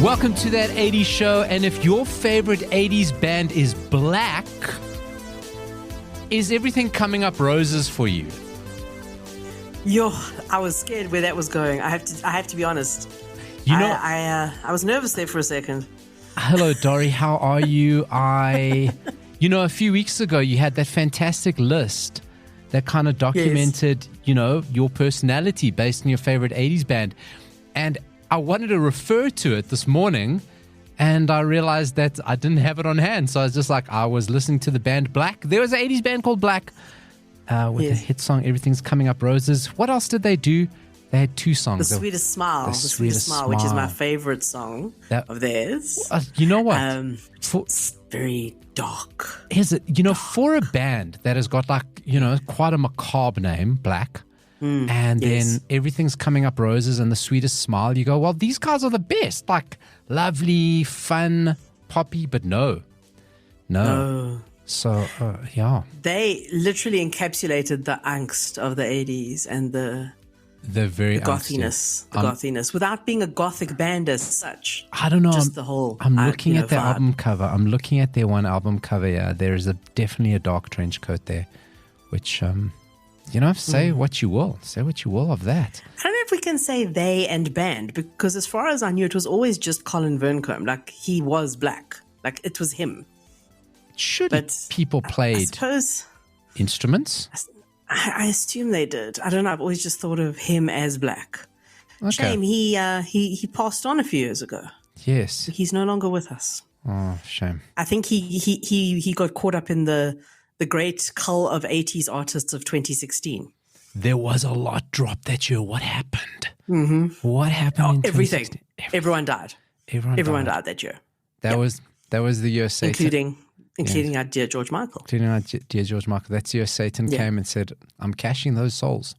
Welcome to that 80s show, and if your favorite 80s band is Black, is everything coming up roses for you? Yo, I was scared where that was going. I have to be honest. You know, I was nervous there for a second. Hello, Dori. How are you? A few weeks ago, you had that fantastic list that kind of documented, your personality based on your favorite 80s band. And I wanted to refer to it this morning, and I realized that I didn't have it on hand. So I was just like, I was listening to the band Black. There was an 80s band called Black with the hit song, Everything's Coming Up Roses. What else did they do? They had two songs. The Sweetest Smile. The Sweetest Smile, which is my favorite song of theirs. You know what? It's very dark. Is it? For a band that has got quite a macabre name, Black, and then Everything's Coming Up Roses and The Sweetest Smile, you go, well, these guys are the best. Like, lovely, fun, poppy, but no. So, yeah. They literally encapsulated the angst of the 80s and the gothiness, without being a gothic band as such. I don't know. Just I'm looking at their vibe. album cover. I'm looking at their one album cover. Yeah, there is definitely a dark trench coat there, which, say what you will. Say what you will of that. I don't know if we can say they and band, because as far as I knew, it was always just Colin Verncombe. Like, he was Black. Like, it was him. People played I suppose, instruments? I assume they did. I don't know. I've always just thought of him as Black. Okay. Shame he passed on a few years ago. Yes. He's no longer with us. Oh, shame. I think he got caught up in the great cull of 80s artists of 2016. There was a lot dropped that year. What happened? Mm-hmm. What happened? In everything. Everyone died. Everyone died that year. That was the year Satan. Including our dear George Michael. That's the year Satan came and said, I'm cashing those souls.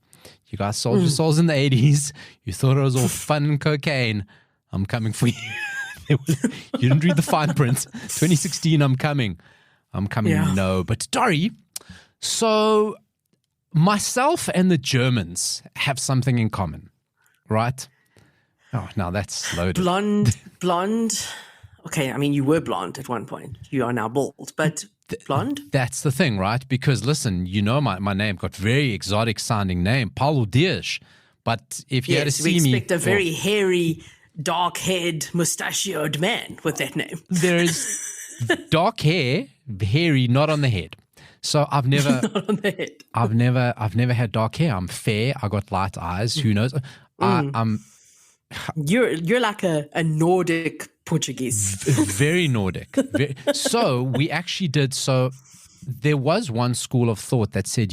You guys sold your souls in the 80s. You thought it was all fun and cocaine. I'm coming for you. You didn't read the fine print. 2016, I'm coming. Yeah. No. But Dori, so myself and the Germans have something in common, right? Oh, now that's loaded. Blonde. Okay, I mean, you were blonde at one point. You are now bald, but blonde? That's the thing, right? Because, listen, my name got very exotic sounding name, Paulo. But if you had to see me... we expect a very hairy, dark-haired, mustachioed man with that name. There is dark hair, hairy, not on the head. So I've never... Not on the head. I've never had dark hair. I'm fair. I got light eyes. Who knows? You're like a Nordic Portuguese. Very Nordic. So we actually did. So there was one school of thought that said,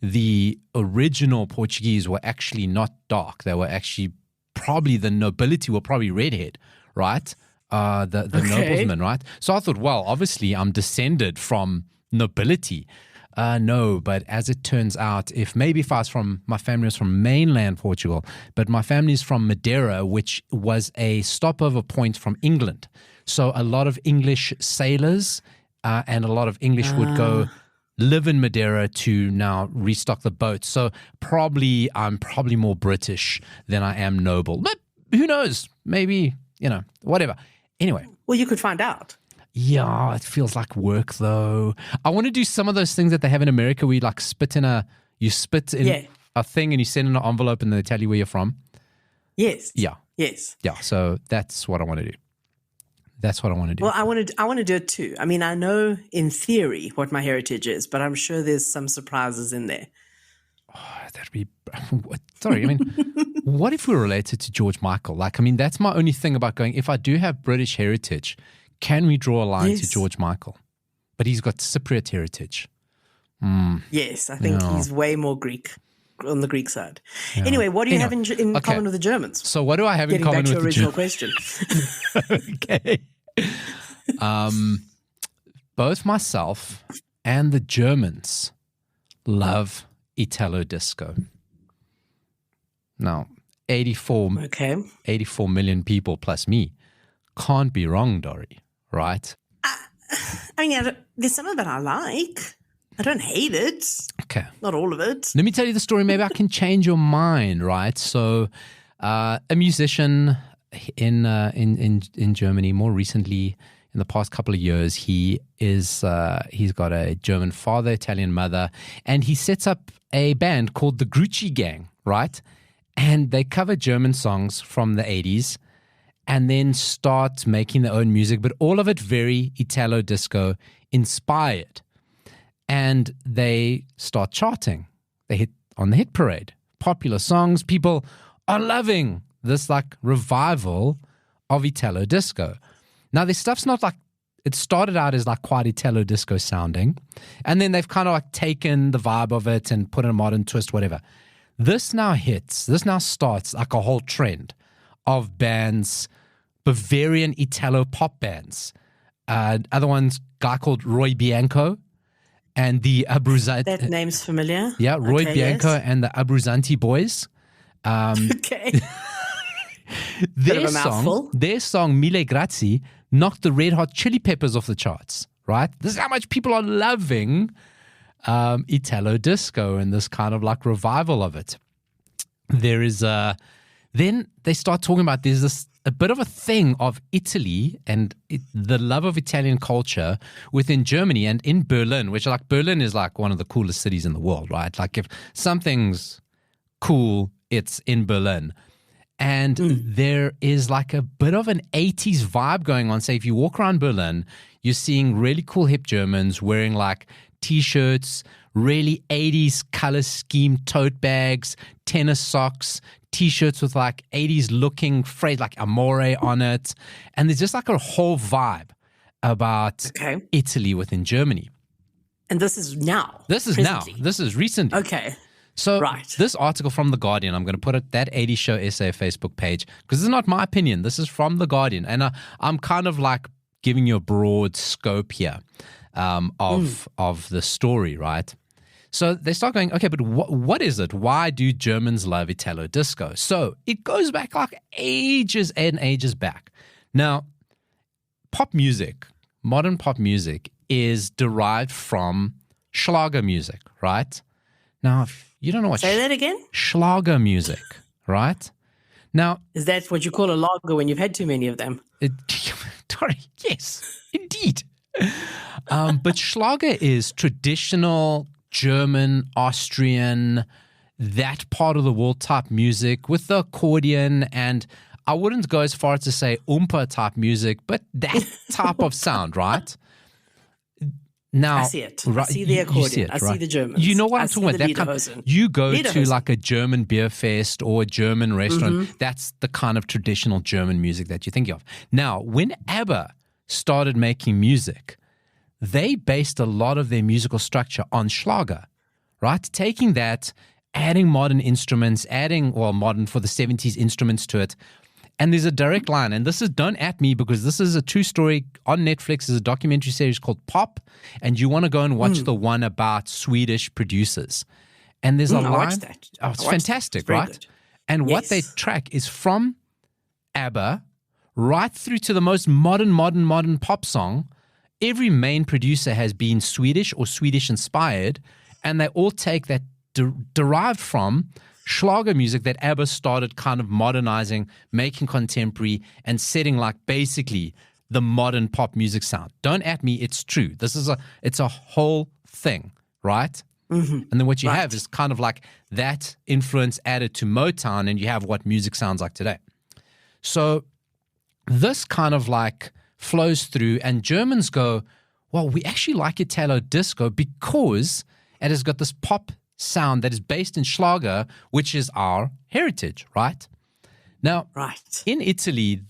the original Portuguese were actually not dark. They were actually probably the nobility were probably redhead, right? The noblemen, right? So I thought, well, obviously I'm descended from nobility. No, but as it turns out, my family was from mainland Portugal, but my family is from Madeira, which was a stopover point from England. So a lot of English sailors and a lot of English would go live in Madeira to now restock the boat. So I'm probably more British than I am noble. But who knows? Maybe, whatever. Anyway. Well, you could find out. Yeah, it feels like work though. I want to do some of those things that they have in America where you spit in a thing and you send in an envelope and they tell you where you're from. Yes. Yeah. Yes. Yeah. So that's what I want to do. Well, I want to do it too. I mean, I know in theory what my heritage is, but I'm sure there's some surprises in there. Oh, that'd be sorry. I mean, what if we're related to George Michael? That's my only thing about going. If I do have British heritage, can we draw a line to George Michael? But he's got Cypriot heritage. Yes, I think he's way more Greek, on the Greek side. Yeah. Anyway, what do you have in common with the Germans? So what do I have in common with the Germans? Getting back to your original question. Okay. Both myself and the Germans love Italo-Disco. Now, 84 million people plus me. Can't be wrong, Dori, right? There's some of it I like. I don't hate it. Okay. Not all of it. Let me tell you the story. Maybe I can change your mind, right? So a musician in Germany more recently. In the past couple of years, he's got a German father, Italian mother, and he sets up a band called the Grucci Gang, right? And they cover German songs from the 80s and then start making their own music, but all of it very Italo-Disco inspired. And they start charting. They hit on the hit parade. Popular songs. People are loving this like revival of Italo-Disco. Now, this stuff's not like, it started out as like quite Italo-Disco sounding, and then they've kind of like taken the vibe of it and put in a modern twist, whatever. This now starts like a whole trend of bands, Bavarian Italo pop bands. Other ones, guy called Roy Bianco and the Abruzzanti. That name's familiar. Yeah, Roy Bianco yes. and the Abruzzanti boys. Okay. Their song, Mille Grazie, knocked the Red Hot Chili Peppers off the charts, right? This is how much people are loving Italo-Disco and this kind of like revival of it. There is then they start talking about there's a bit of a thing of Italy and the love of Italian culture within Germany and in Berlin, which like Berlin is like one of the coolest cities in the world, right? Like if something's cool, it's in Berlin. And there is like a bit of an 80s vibe going on. Say if you walk around Berlin, you're seeing really cool hip Germans wearing like T-shirts, really 80s color scheme tote bags, tennis socks, T-shirts with like 80s looking phrase like Amore on it. And there's just like a whole vibe about Italy within Germany. And this is now? This is presently. Now. This is recent. Okay. So this article from The Guardian, I'm going to put it that 80 Show essay Facebook page, because this is not my opinion. This is from The Guardian. And I'm kind of like giving you a broad scope here of the story, right? So they start going, okay, but what is it? Why do Germans love Italo-Disco? So it goes back like ages and ages back. Now, pop music, modern pop music is derived from Schlager music, right? Now, if you don't know what... Say that again? Schlager music, right? Now... Is that what you call a lager when you've had too many of them? Dori, yes, indeed. But Schlager is traditional German, Austrian, that part of the world type music with the accordion, and I wouldn't go as far as to say Oompa type music, but that type of sound, right? Now, I see it. I see the accordion. I see the Germans. You know what I'm talking about? That you go to like a German beer fest or a German restaurant. That's the kind of traditional German music that you think of. Now, when ABBA started making music, they based a lot of their musical structure on Schlager, right? Taking that, adding modern instruments, modern for the 70s instruments to it. And there's a direct line, and this is, don't at me because this is a true story on Netflix. There's a documentary series called Pop, and you want to go and watch the one about Swedish producers. And there's a line. I watched that. Oh, it's fantastic, it's right? Good. And what they track is from ABBA right through to the most modern pop song. Every main producer has been Swedish or Swedish inspired, and they all take that derived from Schlager music that ABBA started kind of modernizing, making contemporary, and setting like basically the modern pop music sound. Don't at me, it's true. It's a whole thing, right? And then what you have is kind of like that influence added to Motown, and you have what music sounds like today. So this kind of like flows through, and Germans go, well, we actually like Italo-Disco because it has got this pop sound that is based in Schlager, which is our heritage, right? Now, in Italy,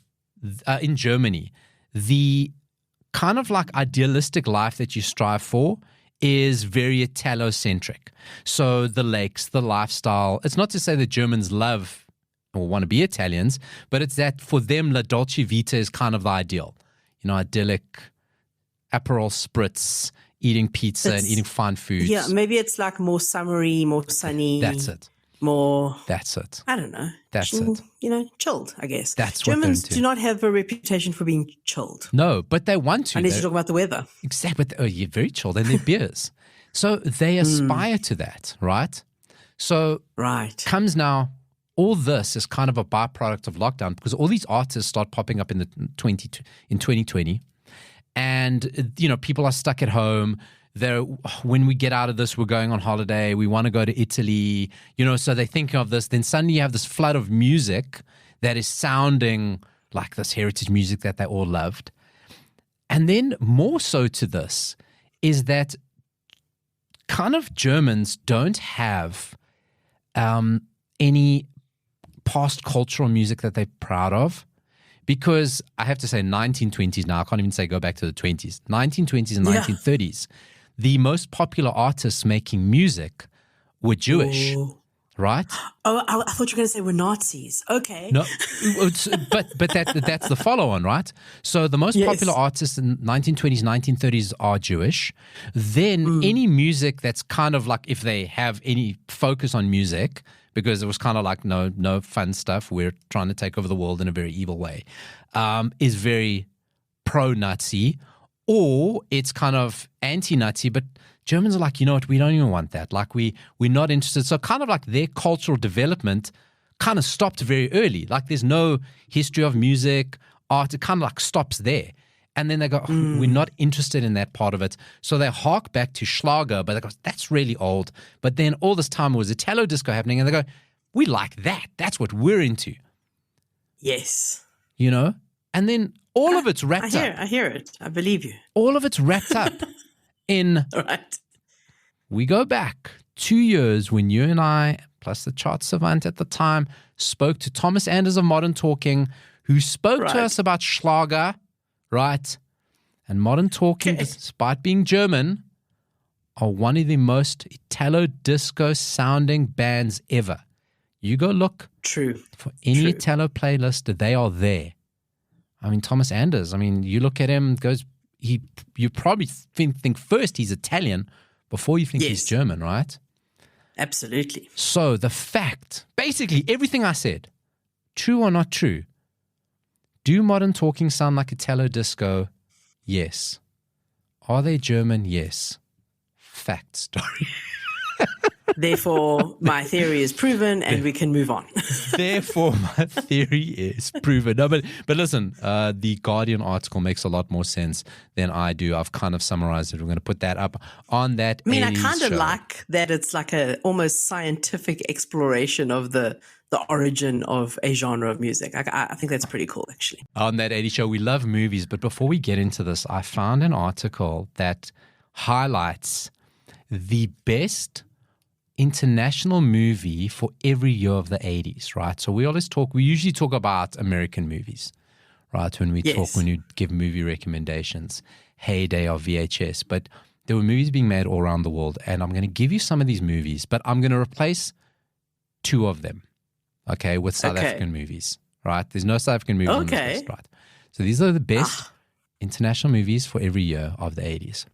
in Germany, the kind of like idealistic life that you strive for is very Italo-centric. So the lakes, the lifestyle, it's not to say that Germans love or want to be Italians, but it's that for them, La Dolce Vita is kind of the ideal. You know, idyllic, Aperol spritz, eating pizza and eating fine foods. Yeah, maybe it's like more summery, more sunny. That's it. More. That's it. I don't know. That's it. You know, chilled, I guess. That's Germans what they're into. do not have a reputation for being chilled. No, but they want to. Unless you talk about the weather. Exactly. But you're very chilled, and their beers. So they aspire to that, right? So comes now all this is kind of a byproduct of lockdown because all these artists start popping up in 2020. And, people are stuck at home. When we get out of this, we're going on holiday. We want to go to Italy, so they think of this. Then suddenly you have this flood of music that is sounding like this heritage music that they all loved. And then more so to this is that kind of Germans don't have any past cultural music that they're proud of. Because I have to say 1920s now, I can't even say go back to the 20s. 1920s and 1930s, the most popular artists making music were Jewish, right? Oh, I thought you were going to say we're Nazis. Okay. No, but that's the follow-on, right? So the most popular artists in 1920s, 1930s are Jewish. Then any music that's kind of like, if they have any focus on music, because it was kind of like no fun stuff, we're trying to take over the world in a very evil way, is very pro-Nazi, or it's kind of anti-Nazi, but Germans are like, you know what, we don't even want that. Like we're not interested. So kind of like their cultural development kind of stopped very early. Like there's no history of music, art, it kind of like stops there. And then they go, we're not interested in that part of it. So they hark back to Schlager, but they go, that's really old. But then all this time was Italo-Disco happening, and they go, we like that. That's what we're into. Yes. And then all of it's wrapped up. I hear it. I believe you. All of it's wrapped up in, right. We go back 2 years when you and I, plus the chart savant at the time, spoke to Thomas Anders of Modern Talking, who spoke to us about Schlager, right? And Modern Talking, despite being German, are one of the most Italo-Disco sounding bands ever. You go look for any Italo playlist, they are there. I mean, Thomas Anders, you look at him, you probably think first he's Italian before you think he's German, right? Absolutely. So the fact, basically everything I said, true or not true, do Modern Talking sound like Italo-Disco? Yes. Are they German? Yes. Fact story. Therefore, my theory is proven and we can move on. Therefore, my theory is proven. No, but listen, the Guardian article makes a lot more sense than I do. I've kind of summarized it. We're going to put that up on that. I kind of like that it's like a almost scientific exploration of the origin of a genre of music. I think that's pretty cool, actually. On that 80 show, we love movies. But before we get into this, I found an article that highlights the best international movie for every year of the 80s, right? So we usually talk about American movies, right? When you give movie recommendations, heyday of VHS. But there were movies being made all around the world. And I'm going to give you some of these movies, but I'm going to replace two of them, okay, with South African movies, right? There's no South African movies on this list, right? So these are the best international movies for every year of the 80s.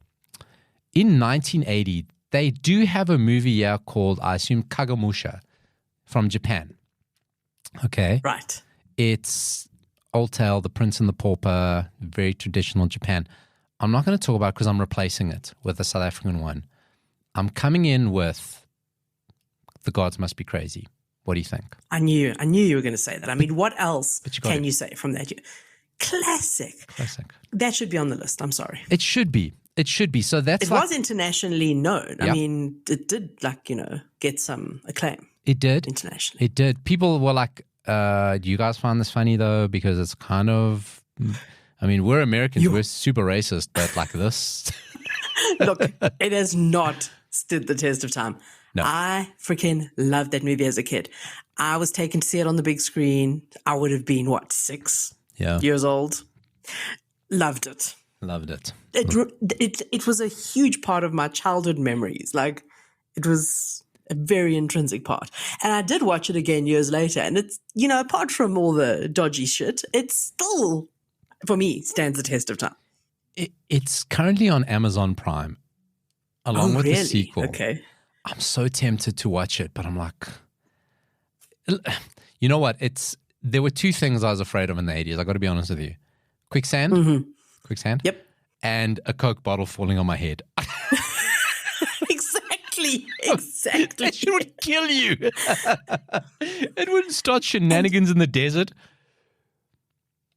In 1980, they do have a movie here called, I assume, Kagemusha from Japan. Okay. Right. It's Old Tale, The Prince and the Pauper, very traditional Japan. I'm not going to talk about it because I'm replacing it with a South African one. I'm coming in with The Gods Must Be Crazy. What do you think? I knew you were going to say that. What else can you say from that? Classic. That should be on the list. I'm sorry. It should be. So it was internationally known. Yeah. It did get some acclaim. It did. Internationally. It did. People were like, do you guys find this funny though? Because it's kind of, we're Americans. We're super racist, but like this. Look, it has not stood the test of time. No. I freaking loved that movie as a kid. I was taken to see it on the big screen. I would have been, 6 years old. Loved it. It was a huge part of my childhood memories. Like, it was a very intrinsic part. And I did watch it again years later. And it's, apart from all the dodgy shit, it's still, for me, stands the test of time. It's currently on Amazon Prime, along with the sequel. Okay. I'm so tempted to watch it, but I'm like, you know what? There were two things I was afraid of in the 80s. I got to be honest with you. Quicksand. Mm-hmm. Quicksand. Yep. And a Coke bottle falling on my head. Exactly. Exactly. That shit would kill you. It wouldn't start shenanigans in the desert.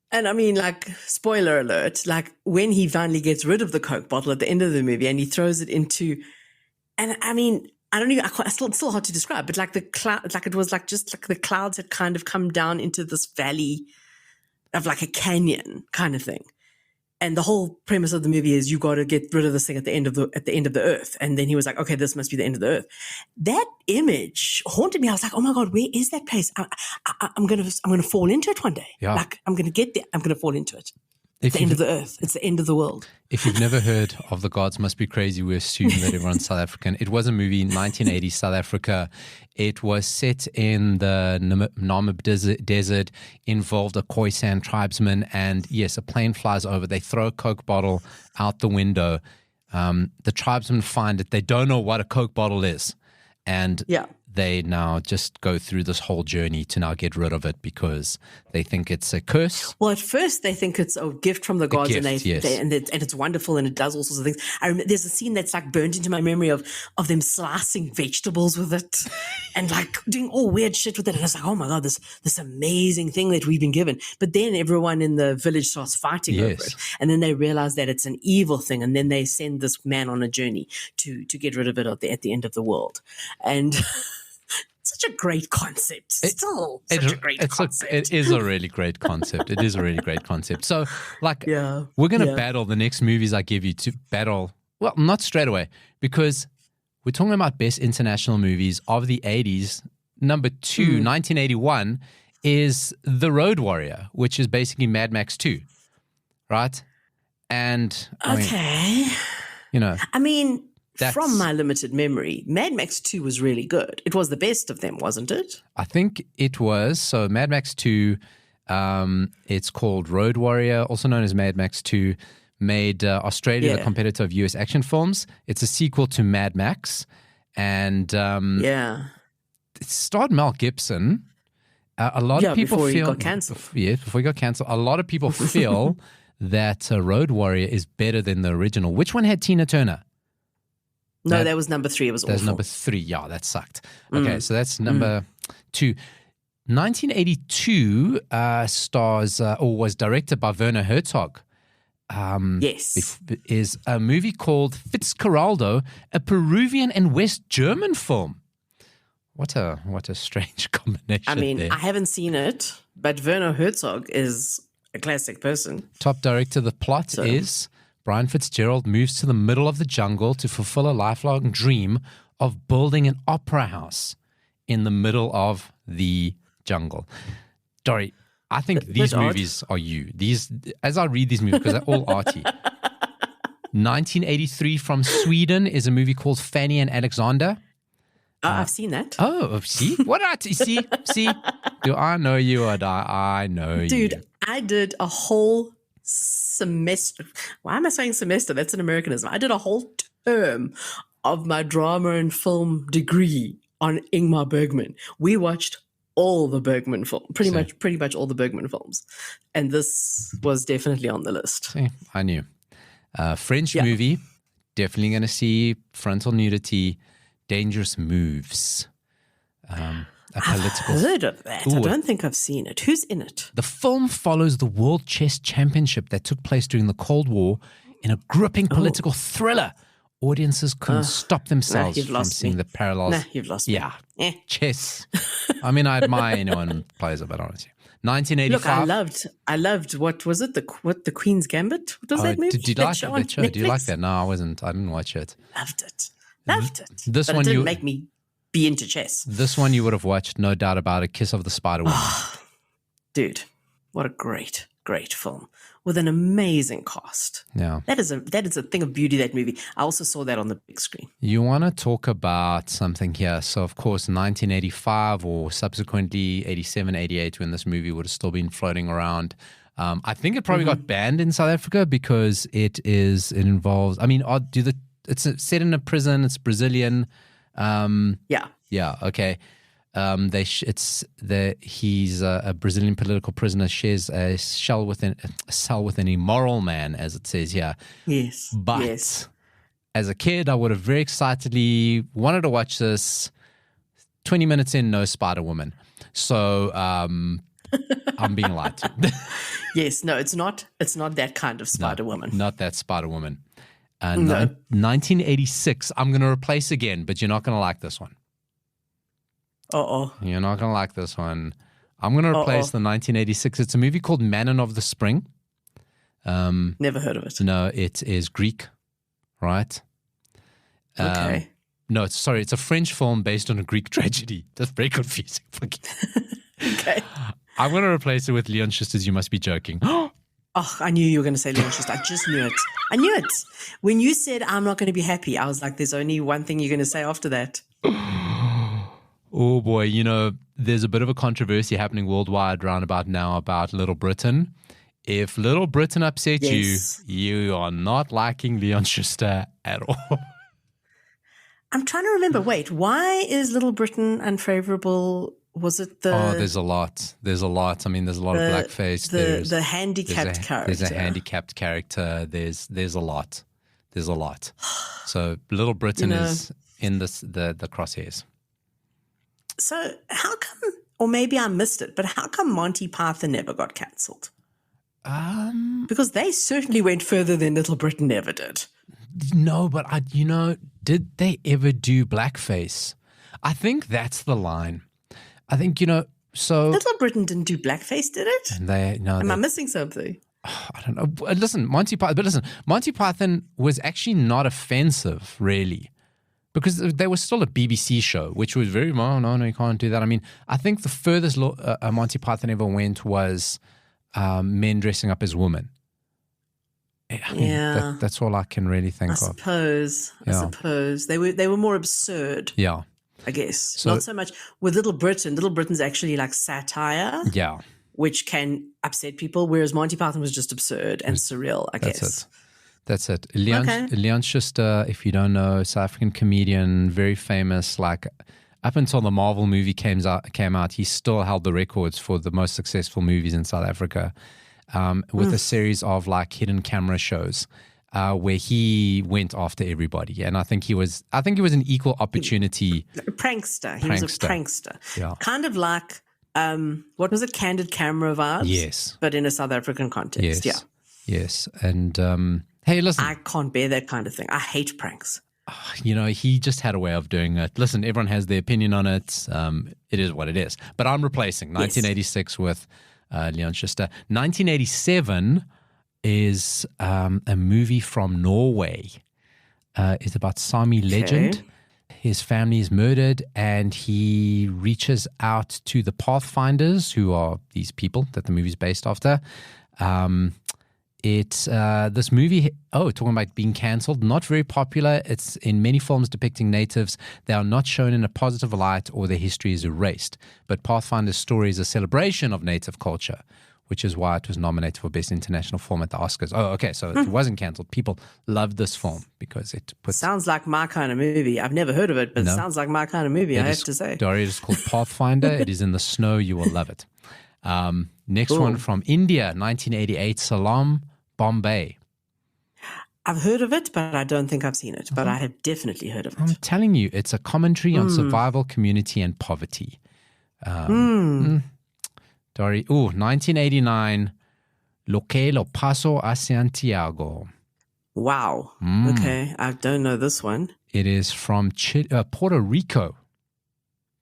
And I mean, like, spoiler alert, like when he finally gets rid of the Coke bottle at the end of the movie and he throws it into, and I mean, I don't even, it's still hard to describe, but like the cloud, like it was like just like the clouds had kind of come down into this valley of like a canyon kind of thing. And the whole premise of the movie is you got to get rid of this thing at the end of the earth. And then he was like, okay, this must be the end of the earth. That image haunted me. I was like, oh my God, where is that place? I'm gonna fall into it one day. Yeah. Like I'm gonna get there. I'm gonna fall into it. It's the end of the earth. It's the end of the world. If you've never heard of The Gods Must Be Crazy, we assume that everyone's South African. It was a movie in 1980 South Africa. It was set in the Namib Desert, involved a Khoisan tribesman, and yes, a plane flies over. They throw a Coke bottle out the window. The tribesmen find it. They don't know what a Coke bottle is. And they now just go through this whole journey to now get rid of it because they think it's a curse. Well, at first they think it's a gift from the gods, and it's wonderful and it does all sorts of things. I remember there's a scene that's like burnt into my memory of them slicing vegetables with it and like doing all weird shit with it. And I was like, oh my God, this amazing thing that we've been given. But then everyone in the village starts fighting over it, and then they realize that it's an evil thing, and then they send this man on a journey to get rid of it at the end of the world. And such a great concept. Still such a great concept. It is a really great concept. It is a really great concept. So, like, we're going to battle the next movies I give you to battle. Well, not straight away, because we're talking about best international movies of the 80s. Number 2, 1981, is The Road Warrior, which is basically Mad Max 2, right? And, I mean, from my limited memory, Mad Max 2 was really good. It was the best of them, wasn't it? I think it was. So Mad Max 2, it's called Road Warrior, also known as Mad Max 2, made Australia the competitor of US action films. It's a sequel to Mad Max. And it starred Mel Gibson. A lot of people before feel... he got cancelled. Before he got cancelled. A lot of people feel that Road Warrior is better than the original. Which one had Tina Turner? No, that was number 3. It was awful. That was number 3. Yeah, that sucked. Okay, so that's number 2. 1982 stars or was directed by Werner Herzog. Yes. Is a movie called Fitzcarraldo, a Peruvian and West German film. What a strange combination. I mean, there. I haven't seen it, but Werner Herzog is a classic person. Top director. The plot is Brian Fitzgerald moves to the middle of the jungle to fulfill a lifelong dream of building an opera house in the middle of the jungle. Dori, I think these movies are you. These, as I read these movies, because they're all arty. 1983 from Sweden is a movie called Fanny and Alexander. I've seen that. Oh, see? What did I see? Do I know you or do I know you? Dude, I did a whole semester. Why am I saying semester? That's an Americanism. I did a whole term of my drama and film degree on Ingmar Bergman. We watched all the Bergman films, pretty much all the Bergman films, and this was definitely on the list. See, I knew. French movie, definitely going to see frontal nudity, dangerous moves. I've heard of that. I don't think I've seen it. Who's in it? The film follows the World Chess Championship that took place during the Cold War in a gripping political thriller. Audiences couldn't stop themselves from seeing the parallels. You've lost me. Yeah. Chess. I mean, I admire anyone who plays it, but honestly. 1985. Look, I loved, what was it? The Queen's Gambit? What was that movie? Did you like that show? Do you like that? No, I didn't watch it. Loved it. This but one it didn't make me be into chess. This one you would have watched, no doubt about it. Kiss of the Spider Woman. Dude, what a great film with an amazing cast. Yeah, that is a thing of beauty. That movie. I also saw that on the big screen. You want to talk about something here? So of course, 1985 or subsequently 87, 88, when this movie would have still been floating around. I think it probably got banned in South Africa because it involves. I mean, it's set in a prison. It's Brazilian. Yeah. Okay. He's a Brazilian political prisoner, shares a cell with an immoral man, as it says here. Yes. But yes. as a kid, I would have very excitedly wanted to watch this. 20 minutes in, no Spider Woman. So I'm being lied to. Yes, no, it's not that kind of Spider Woman. Not that Spider Woman. No. 1986, I'm going to replace again, but you're not going to like this one. Uh-oh. You're not going to like this one. I'm going to replace the 1986. It's a movie called Manon of the Spring. Never heard of it. No, it is Greek, right? Okay. No, it's a French film based on a Greek tragedy. That's very confusing. Okay. I'm going to replace it with Leon Schuster's You Must Be Joking. Oh, I knew you were going to say Leon Schuster. I just knew it. I knew it. When you said, I'm not going to be happy, I was like, there's only one thing you're going to say after that. Oh, boy. You know, there's a bit of a controversy happening worldwide round about now about Little Britain. If Little Britain upset you are not liking Leon Schuster at all. I'm trying to remember. Wait, why is Little Britain unfavorable? Was it the... Oh, there's a lot. There's a lot. I mean, there's a lot of blackface. The handicapped character. There's a handicapped character. There's a lot. There's a lot. So Little Britain is in the crosshairs. So how come, or maybe I missed it, but how come Monty Python never got cancelled? Because they certainly went further than Little Britain ever did. No, but did they ever do blackface? I think that's the line. I think, so... Little Britain didn't do blackface, did it? Am I missing something? I don't know. Listen, Monty Python was actually not offensive, really, because they were still a BBC show, which was very, no, you can't do that. I mean, I think the furthest Monty Python ever went was men dressing up as women. I mean, that's all I can really think of. I suppose they were more absurd. Yeah, I guess so, not so much with Little Britain. Little Britain's actually like satire. Yeah, which can upset people, whereas Monty Python was just absurd and surreal. I guess that's it. Leon Schuster, if you don't know, South African comedian, very famous. Like up until the Marvel movie came out, he still held the records for the most successful movies in South Africa. With a series of like hidden camera shows where he went after everybody, and I think he was an equal opportunity prankster. He was a prankster, kind of like what was it, Candid Camera vibes? Yes, but in a South African context. Yes, and hey, listen, I can't bear that kind of thing. I hate pranks. He just had a way of doing it. Listen, everyone has their opinion on it. It is what it is. But I'm replacing 1986 with Leon Schuster. 1987 is a movie from Norway. It's about Sami legend. His family is murdered, and he reaches out to the Pathfinders, who are these people that the movie is based after. It's this movie, talking about being cancelled, not very popular. It's in many films depicting natives. They are not shown in a positive light, or their history is erased. But Pathfinder's story is a celebration of native culture, which is why it was nominated for Best International Film at the Oscars. Oh, okay, so it wasn't cancelled. People loved this film because it puts... Sounds like my kind of movie. I've never heard of it, but it sounds like my kind of movie, I have to say. Dori, it is called Pathfinder. It is in the snow. You will love it. Next one from India, 1988, Salam, Bombay. I've heard of it, but I don't think I've seen it. But I have definitely heard of it. I'm telling you, it's a commentary on survival, community, and poverty. Dori, 1989, Lo que lo paso a Santiago. Wow. Okay, I don't know this one. It is from Puerto Rico.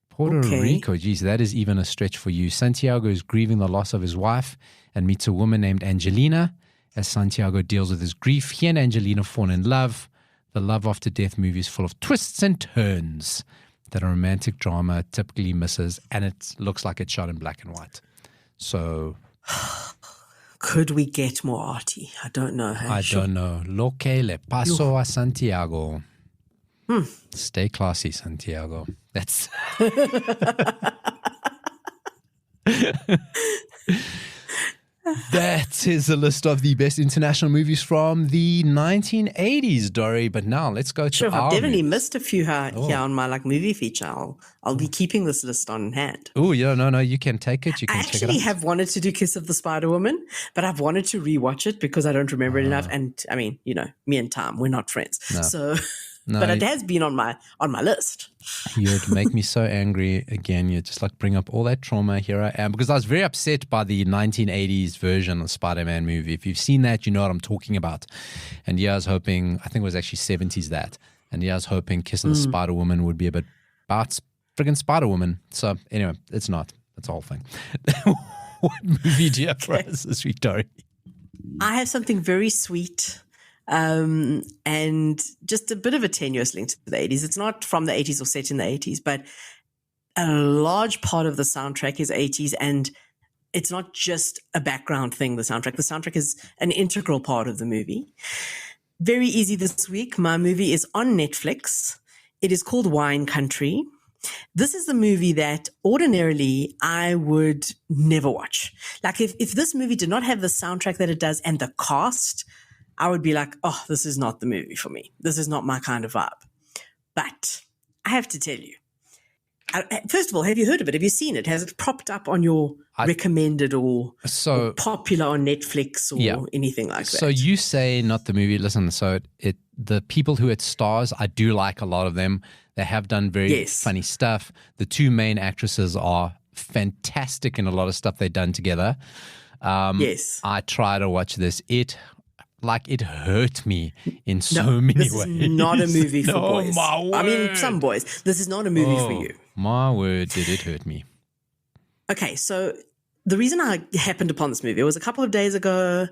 Puerto Rico, geez, that is even a stretch for you. Santiago is grieving the loss of his wife and meets a woman named Angelina. As Santiago deals with his grief, he and Angelina fall in love. The Love After Death movie is full of twists and turns that a romantic drama typically misses, and it looks like it's shot in black and white. So... Could we get more arty? I don't know. I don't know. Lo que le pasó a Santiago. Stay classy, Santiago. That's... That is a list of the best international movies from the 1980s, Dori. But now let's go to I've definitely missed a few here on my movie feature. I'll be keeping this list on hand. Oh, yeah, no, you can take it. You can I check it out. actually have wanted to do Kiss of the Spider Woman, but I've wanted to rewatch it because I don't remember it enough. And I mean, me and Tom, we're not friends. No. So, but it has been on my list. You'd make me so angry again. You just bring up all that trauma. Here I am, because I was very upset by the 1980s version of Spider-Man movie. If you've seen that, you know what I'm talking about. And I was hoping, I think it was actually 70s that. And I was hoping Kiss of the Spider Woman would be a bit about friggin' Spider Woman. So anyway, it's not. That's the whole thing. What movie do you have for us this week, Dori? I have something very sweet. And just a bit of a tenuous link to the 80s. It's not from the 80s or set in the 80s, but a large part of the soundtrack is 80s, and it's not just a background thing, the soundtrack is an integral part of the movie. Very easy this week. My movie is on Netflix. It is called Wine Country. This is the movie that ordinarily I would never watch. If this movie did not have the soundtrack that it does and the cast, I would be like, oh, this is not the movie for me. This is not my kind of vibe. But I have to tell you, first of all, have you heard of it? Have you seen it? Has it popped up on your recommended or popular on Netflix or anything like that? So you say not the movie. Listen, so the people who it stars, I do like a lot of them. They have done very funny stuff. The two main actresses are fantastic in a lot of stuff they've done together. I try to watch this. It hurt me in so many ways. This is not a movie for boys. I mean, some boys. This is not a movie for you. My word, did it hurt me. Okay, so the reason I happened upon this movie, it was a couple of days ago.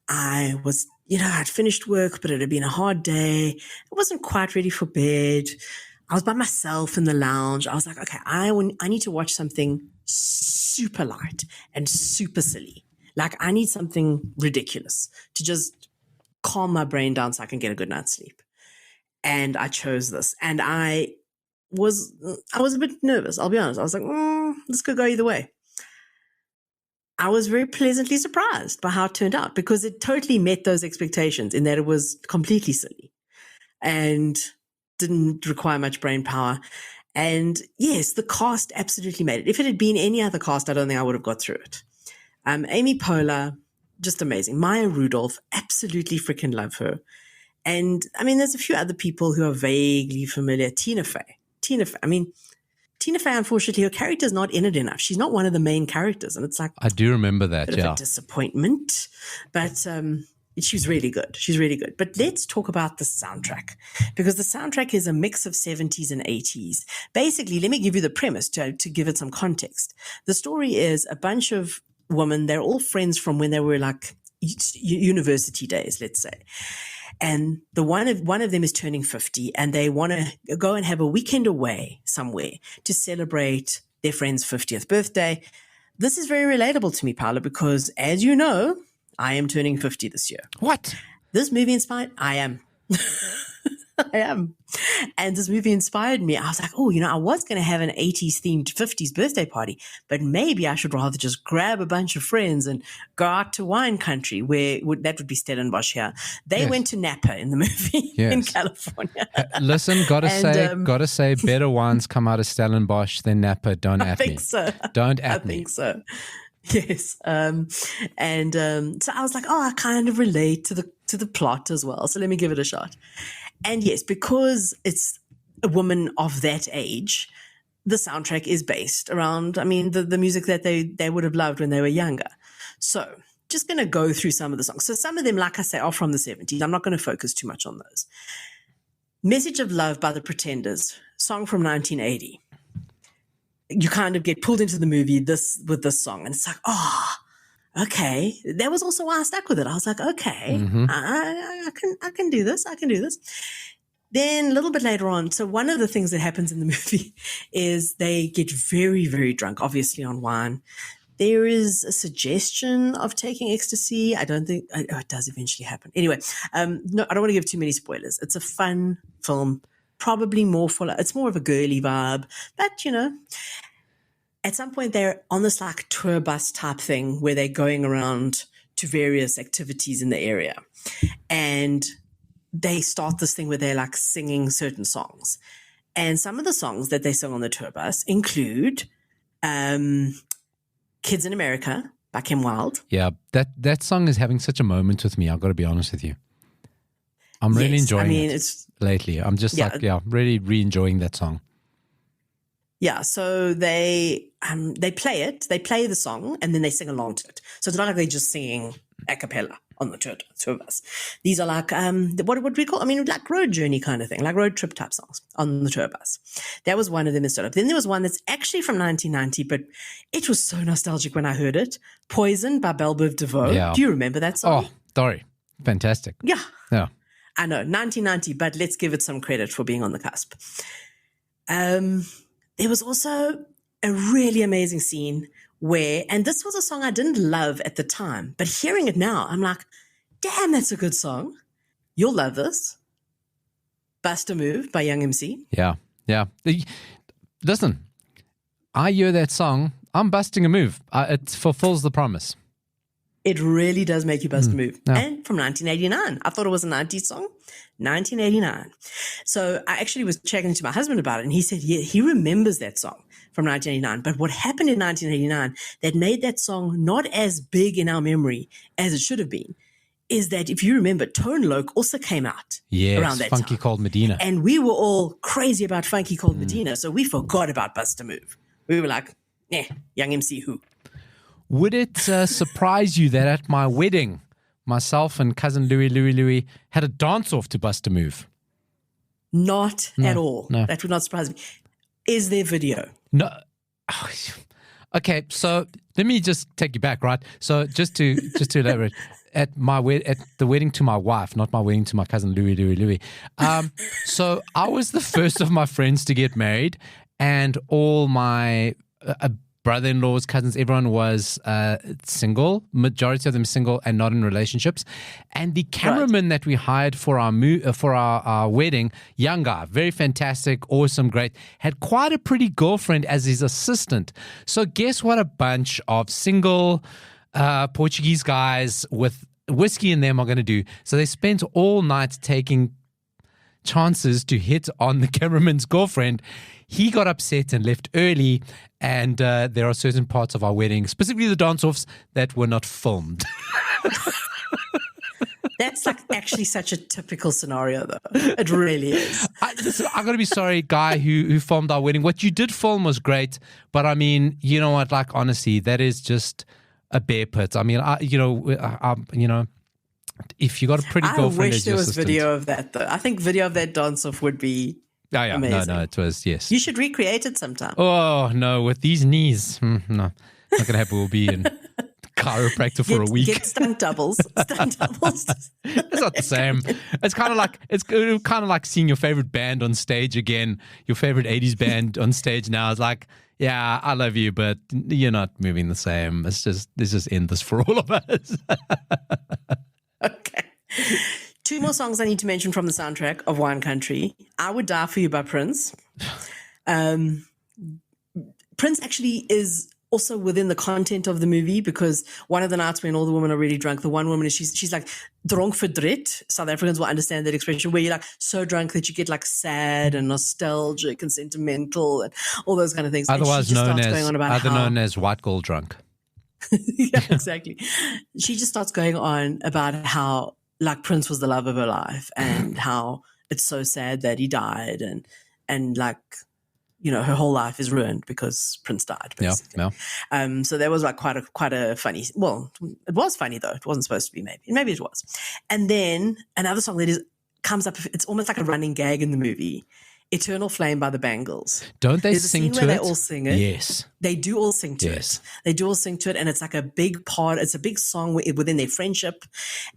I was, I'd finished work, but it had been a hard day. I wasn't quite ready for bed. I was by myself in the lounge. I was like, okay, I need to watch something super light and super silly. I need something ridiculous to just calm my brain down so I can get a good night's sleep. And I chose this. And I was a bit nervous, I'll be honest. I was like, this could go either way. I was very pleasantly surprised by how it turned out, because it totally met those expectations in that it was completely silly and didn't require much brain power. And yes, the cast absolutely made it. If it had been any other cast, I don't think I would have got through it. Amy Poehler, just amazing. Maya Rudolph, absolutely freaking love her. And I mean, there's a few other people who are vaguely familiar. Tina Fey, unfortunately, her character's not in it enough. She's not one of the main characters. And it's like, I do remember that, a bit of a disappointment. But she's really good. She's really good. But let's talk about the soundtrack, because the soundtrack is a mix of 70s and 80s. Basically, let me give you the premise to give it some context. The story is a bunch of women. They're all friends from when they were university days, let's say. And one of them is turning 50, and they want to go and have a weekend away somewhere to celebrate their friend's 50th birthday. This is very relatable to me, Paulo, because as you know, I am turning 50 this year. What? This movie inspired, I am. I am. And this movie inspired me. I was like, I was going to have an 80s themed 50s birthday party, but maybe I should rather just grab a bunch of friends and go out to Wine Country, that would be Stellenbosch here. They went to Napa in the movie in California. Listen, gotta say, better wines come out of Stellenbosch than Napa. Don't at me. I think so. Don't at me. I think so. Yes. So I was like, I kind of relate to the plot as well. So let me give it a shot. And yes, because it's a woman of that age, the soundtrack is based around, the music that they would have loved when they were younger. So just going to go through some of the songs. So some of them, like I say, are from the 70s. I'm not going to focus too much on those. Message of Love by the Pretenders, song from 1980. You kind of get pulled into the movie with this song, and it's like, okay. That was also why I stuck with it. I was like, okay, I can do this. I can do this. Then a little bit later on, so one of the things that happens in the movie is they get very, very drunk, obviously on wine. There is a suggestion of taking ecstasy. I don't think it does eventually happen. Anyway, no, I don't want to give too many spoilers. It's a fun film, probably it's more of a girly vibe, but at some point they're on this tour bus type thing where they're going around to various activities in the area. And they start this thing where they're like singing certain songs. And some of the songs that they sing on the tour bus include Kids in America by Kim Wilde. Yeah, that song is having such a moment with me. I've got to be honest with you. I'm really enjoying it lately. I'm just really re-enjoying that song. Yeah, so they play it. They play the song and then they sing along to it. So it's not like they're just singing a cappella on the tour bus. These are like what would we call? I mean, like road journey kind of thing, like road trip type songs on the tour bus. That was one of them instead of. Then there was one that's actually from 1990, but it was so nostalgic when I heard it. Poison by Belle Biv DeVoe. Yeah. Do you remember that song? Oh, Dori, fantastic. Yeah. I know, 1990, but let's give it some credit for being on the cusp. There was also a really amazing scene where, and this was a song I didn't love at the time, but hearing it now, I'm like, damn, that's a good song. You'll love this. Bust a Move by Young MC. Yeah. Listen, I hear that song, I'm busting a move. It fulfills the promise. It really does make you bust a move. Yeah. And from 1989. I thought it was a 90s song. 1989. So I actually was chatting to my husband about it, and he said, yeah, he remembers that song from 1989. But what happened in 1989 that made that song not as big in our memory as it should have been is that, if you remember, Tone Loc also came out around that Funky time. Cold Medina. And we were all crazy about Funky Cold Medina, so we forgot about Bust a Move. We were like, Young MC who? Would it surprise you that at my wedding, myself and cousin Louis had a dance-off to Bust a Move? Not at all. No. That would not surprise me. Is there video? No. Okay, so let me just take you back, right? So just to elaborate, at the wedding to my wife, not my wedding to my cousin Louis. So I was the first of my friends to get married, and all my brother-in-laws, cousins, everyone was single. Majority of them single and not in relationships. And the cameraman that we hired for our wedding, young guy, very fantastic, awesome, great, had quite a pretty girlfriend as his assistant. So guess what a bunch of single Portuguese guys with whiskey in them are going to do? So they spent all night taking chances to hit on the cameraman's girlfriend. He got upset and left early, and there are certain parts of our wedding, specifically the dance-offs, that were not filmed. That's like actually such a typical scenario, though. It really is. I've got to be sorry, guy who filmed our wedding. What you did film was great, but I mean, you know what? Like, honestly, that is just a bear pit. I mean, if you got a pretty girlfriend as your assistant. I wish there was video of that, though. I think video of that dance-off would be amazing. No, it was, yes. You should recreate it sometime. Oh, no, with these knees. No, not going to happen. We'll be in chiropractor for a week. Get stunt doubles. It's not the same. It's kind of like seeing your favorite band on stage again, your favorite 80s band on stage now. It's like, yeah, I love you, but you're not moving the same. Let's just end this for all of us. Okay. 2 more songs I need to mention from the soundtrack of Wine Country. I Would Die For You by Prince. Prince actually is also within the content of the movie, because one of the nights when all the women are really drunk, the one woman is she's like dronk verdriet. South Africans will understand that expression, where you're like so drunk that you get like sad and nostalgic and sentimental and all those kind of things. Otherwise known as white girl drunk. Yeah, exactly. She just starts going on about how like Prince was the love of her life and how it's so sad that he died, and like, you know, her whole life is ruined because Prince died, basically. Yeah. So that was like quite a funny, well, it was funny though. It wasn't supposed to be, maybe it was. And then another song that comes up, it's almost like a running gag in the movie, Eternal Flame by the Bangles. Don't they sing to it? They all sing it. Yes. They do all sing to it. They do all sing to it, and it's like a big part. It's a big song within their friendship.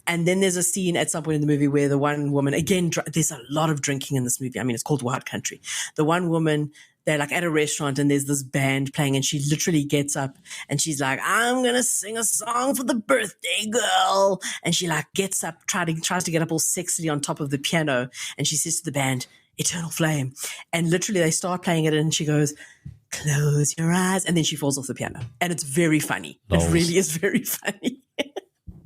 And then there's a scene at some point in the movie where the one woman, again, there's a lot of drinking in this movie. I mean, it's called Wild Country. The one woman, they're like at a restaurant and there's this band playing, and she literally gets up and she's like, I'm going to sing a song for the birthday girl. And she like gets up, tries to get up all sexily on top of the piano. And she says to the band, Eternal Flame. And literally they start playing it and she goes, close your eyes. And then she falls off the piano. And it's very funny. It really is very funny.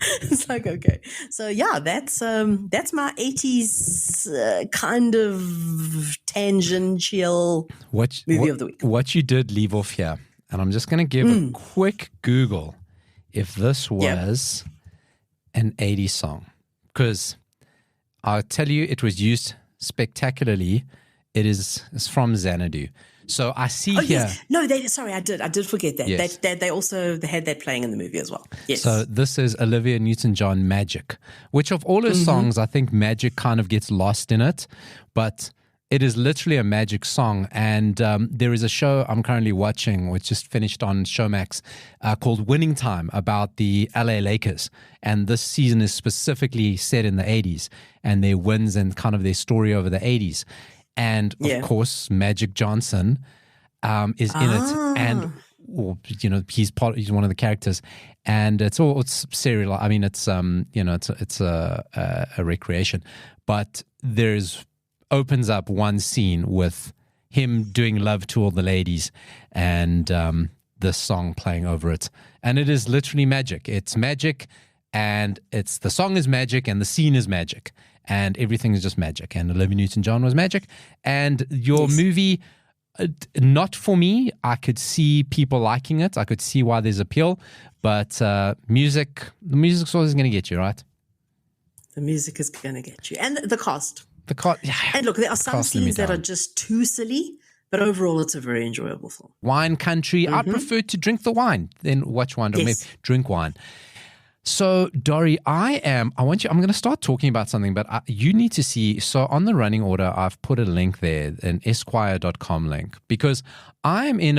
It's like, okay. So yeah, that's my 80s kind of tangential movie of the week. What you did leave off here, and I'm just going to give a quick Google if this was an 80s song, because I'll tell you it was used spectacularly. It's from Xanadu. So I see here. Yes. No, I did forget that. Yes. They also had that playing in the movie as well. Yes. So this is Olivia Newton-John, Magic, which of all her songs, I think Magic kind of gets lost in it, but it is literally a Magic song. And there is a show I'm currently watching, which just finished on Showmax, called Winning Time, about the LA Lakers. And this season is specifically set in the 80s and their wins and kind of their story over the 80s. And of course, Magic Johnson is in it, and he's one of the characters, and it's serial. I mean, it's it's a recreation, but opens up one scene with him doing love to all the ladies, and this song playing over it, and it is literally magic. It's magic, and the song is magic, and the scene is magic. And everything is just magic. And Olivia Newton-John was magic. And your movie, not for me. I could see people liking it. I could see why there's appeal. But the music's always going to get you, right? The music is going to get you. And the cast. Yeah. And look, there are some scenes that are just too silly. But overall, it's a very enjoyable film. Wine country. I'd prefer to drink the wine than watch wine. Or maybe drink wine. So, Dori, I'm going to start talking about something, but you need to see. So, on the running order, I've put a link there, an esquire.com link, because I'm in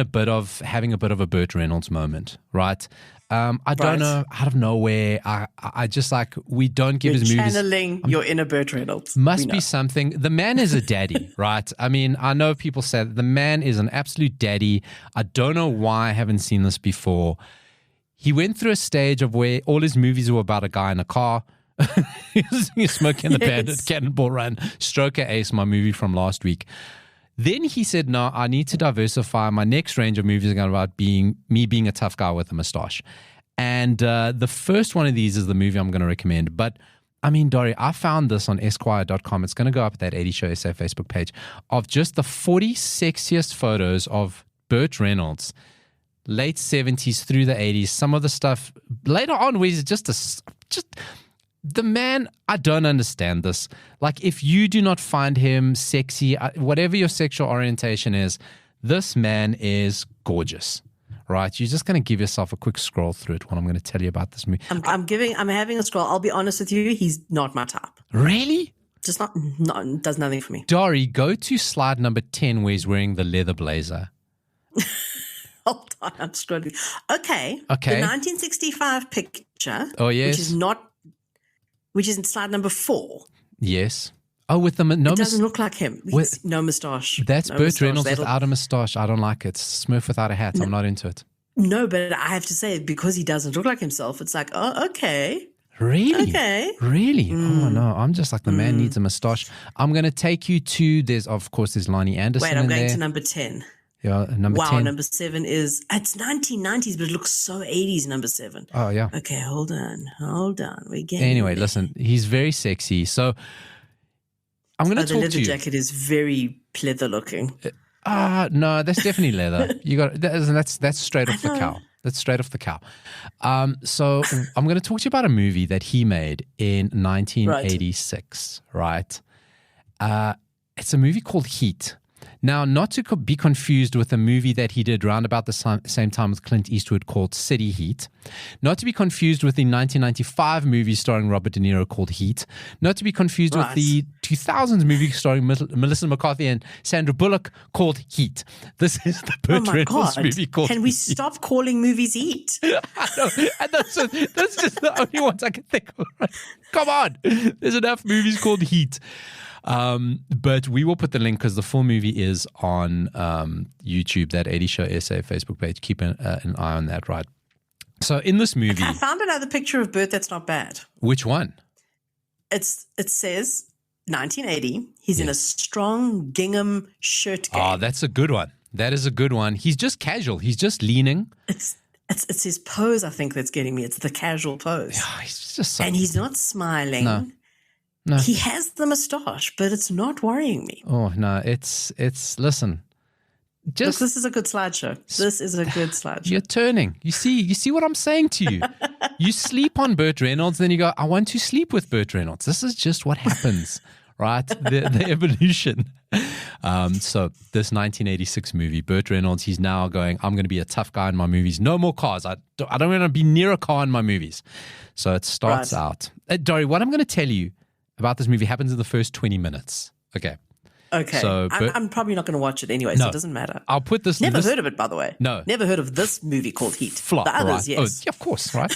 having a bit of a Burt Reynolds moment, right? I don't know, out of nowhere, I just we don't give his movies. Channeling your inner Burt Reynolds. Must be something. The man is a daddy, right? I mean, I know people say that the man is an absolute daddy. I don't know why I haven't seen this before. He went through a stage of where all his movies were about a guy in a car. He's smoking the Bandit, Cannonball Run, Stroker Ace, my movie from last week. Then he said, no, I need to diversify. My next range of movies are going to be me being a tough guy with a mustache. And the first one of these is the movie I'm going to recommend. But, I mean, Dori, I found this on esquire.com. It's going to go up at that 80 Show SA Facebook page of just the 40 sexiest photos of Burt Reynolds. Late 70s through the 80s, some of the stuff later on where he's just the man. I don't understand this. Like, if you do not find him sexy, whatever your sexual orientation is, this man is gorgeous, right? You're just going to give yourself a quick scroll through it when I'm going to tell you about this movie. I'm having a scroll. I'll be honest with you, he's not my type. Really? Just not does nothing for me. Dori, go to slide number 10 where he's wearing the leather blazer. Hold on, I'm struggling. Okay. The 1965 picture. Oh, yes. Which is in slide number 4. Yes. Oh, with the it doesn't look like him. No moustache. That's Burt Reynolds without a moustache. I don't like it. Smurf without a hat. No, I'm not into it. No, but I have to say, because he doesn't look like himself, it's like, oh, okay. Really? Okay. Really? Oh, no. I'm just like, the man needs a moustache. I'm going to take you to, there's Lonnie Anderson. Wait, I'm going to number 10. Yeah, number 10. Wow, number 7 it's 1990s, but it looks so 80s, number 7. Oh, yeah. Okay, hold on. We're getting Anyway, listen, he's very sexy. So I'm going to talk to you. The leather jacket is very pleather looking. No, that's definitely leather. That's straight off the cow. That's straight off the cow. So I'm going to talk to you about a movie that he made in 1986, right? It's a movie called Heat. Now, not to be confused with a movie that he did round about the same time with Clint Eastwood called City Heat. Not to be confused with the 1995 movie starring Robert De Niro called Heat. Not to be confused with the 2000s movie starring Melissa McCarthy and Sandra Bullock called Heat. This is the Burt Reynolds movie called Can we stop calling movies Heat? I know. And that's just the only ones I can think of. Come on. There's enough movies called Heat. But we will put the link because the full movie is on YouTube, that 80 Show SA Facebook page. Keep an eye on that, right? So in this movie... I found another picture of Burt that's not bad. Which one? It says 1980. He's in a strong gingham shirt game. Oh, that's a good one. That is a good one. He's just casual. He's just leaning. It's his pose, I think, that's getting me. It's the casual pose. Yeah, he's just so... And he's not smiling. No. He has the moustache, but it's not worrying me. Oh, no, it's listen. Look, this is a good slideshow. This is a good slideshow. You're turning. You see what I'm saying to you? You sleep on Burt Reynolds, then you go, I want to sleep with Burt Reynolds. This is just what happens, right? The evolution. So this 1986 movie, Burt Reynolds, he's now going, I'm going to be a tough guy in my movies. No more cars. I don't want to be near a car in my movies. So it starts out. Dori, what I'm going to tell you about this movie happens in the first 20 minutes. Okay. So I'm probably not going to watch it anyway, so it doesn't matter. I'll put this... Never heard of it, by the way. No. Never heard of this movie called Heat. Flop, the others, right? yes. Oh, yeah, of course, right?